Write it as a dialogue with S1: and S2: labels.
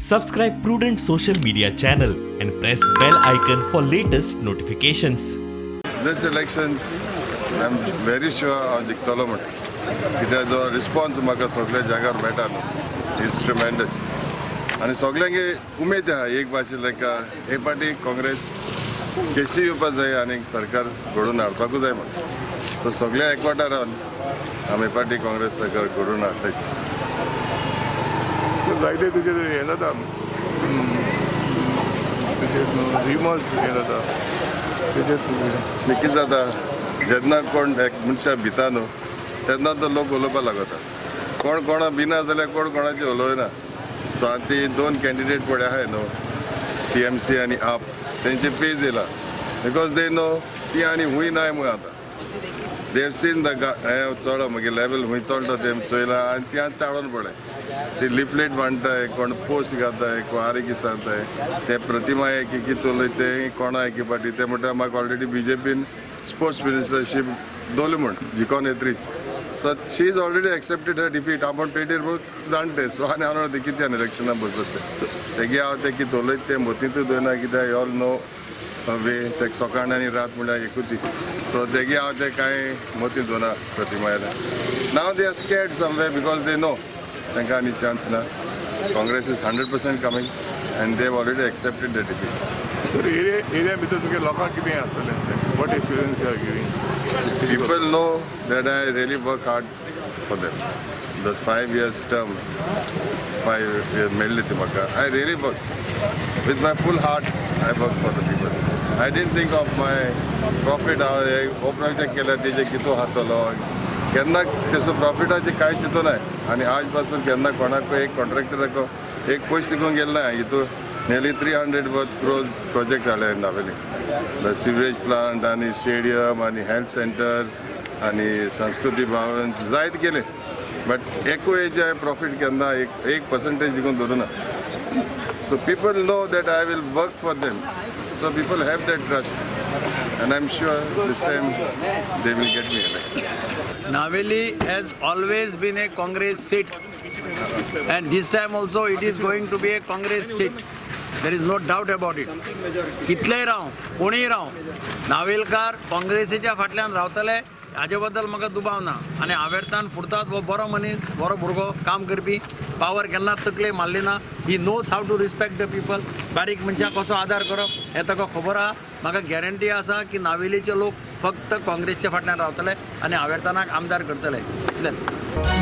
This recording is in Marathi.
S1: Subscribe Prudent social media channel and press bell icon for latest notifications.
S2: This election, I'm very sure हांव जिखतलो म्हण कित्याक जो रिस्पॉन्स म्हाका सगळ्या जाग्यार मेळटा न्हू इज ट्रिमेंडस आनी सगळ्यांगे उमेद आहा एक भाशेन लायक हे पाटी काँग्रेस केसी येवपाक जाय आनी सरकार घडोवन हाडपाकूच जाय म्हण सो सगळे एकवटार रावन आमी पाटी काँग्रेस सरकार घडोवन हाडटाच.
S3: जायते तुजे हें जाता तुजे रिमर्स हें जाता तेजेर
S2: सी कितें जाता जेन्ना कोण एक मनशा भिता न्हू तेन्ना तो लोक उलोवपाक लागता कोण कोणा भिना जाल्यार कोण कोणाची उलोवना. सो हांवें ती दोन कॅन्डिडेट पळय आहाय न्हू TMC आनी आप तेंचे पेज येयला बिकॉज दे नो ती आनी हूंय नाय म्हूण आतां दे हॅव सीन द हें चलो मागीर लेवल हूंय चलता तें चोयलां आनी ती आतां चाळोन पळय ते लिफलेट मांडटाय कोण पोस्ट घालताय कोण आरे सांगताय ते प्रतिमा एक कितें उलय ते कोणा एकी पाटी ते म्हणटा म्हाका ऑलरेडी BJPन स्पोर्ट्स मिनिस्टरशीप दवरली म्हण जिखोन येतरीच. So she is already accepted her defeat आपण पेटेर जाणटे सो आनी हांव कितें आनी इलेक्शनाक बसत तेगे हांव ते कितें उलयत ते मोतींतूय दोना कित्याक यू ऑल नो वे ते सकाळ आनी रात म्हळ्यार एकूच सो तेगे हांव ते कांय मोतीं दोना प्रतिमा नाव दे आर स्कॅर्ड समवे बिकॉज दे नो तांकां आनी चान्स ना. Congress is 100% coming and they have already accepted the defeat.
S3: तर एरिया भितर तुगे लोकांक कितें आसतलें what experience you are giving?
S2: People know that I really work hard for them. Those 5 years term, 5 years medality maka. I really work with my full heart. I work for the people. I didn't think of my profit. हो प्रोजेक्ट केला तेजे कितो हातलो केन्ना तेचो प्रॉफिटाचे कांय चिंतो नाय आनी आज पासून केन्ना कोणाक एक कॉन्ट्रॅक्टराको एक पयस तिगून गेलो ना हितू nearly 300 crores project हाडले नावेली द सिवरेज प्लांट आनी स्टेडियम आनी हेल्थ सेंटर आनी संस्कृती भवन जायत केले बट एकू हेजे प्रॉफिट केन्ना एक पर्संटेज दिकून धरूना. So people know that I will work for them so people have that trust and I'm sure the same they will get me elected.
S4: Naveli has always been a Congress seat and this time also it is going to be a Congress seat. There is no doubt about it. कितलेय राव कोणीय राव नावेलकार काँग्रेसीच्या फाटल्यान रावतले हाजे बद्दल म्हाका दुबाव ना आनी हावेरतान फुडतात वो बरो मनीस बरो भुरगो काम करपी पावर केन्ना तकले मारली ना. He knows how to respect the people. बारीक मनशाक कसो आदार करप हें ताका खबर आहा. म्हाका गॅरंटी आसा की नावेलीचे लोक फक्त काँग्रेसच्या फाटल्यान रावतले आनी हावेरतानाक आमदार करतले इतलेंच.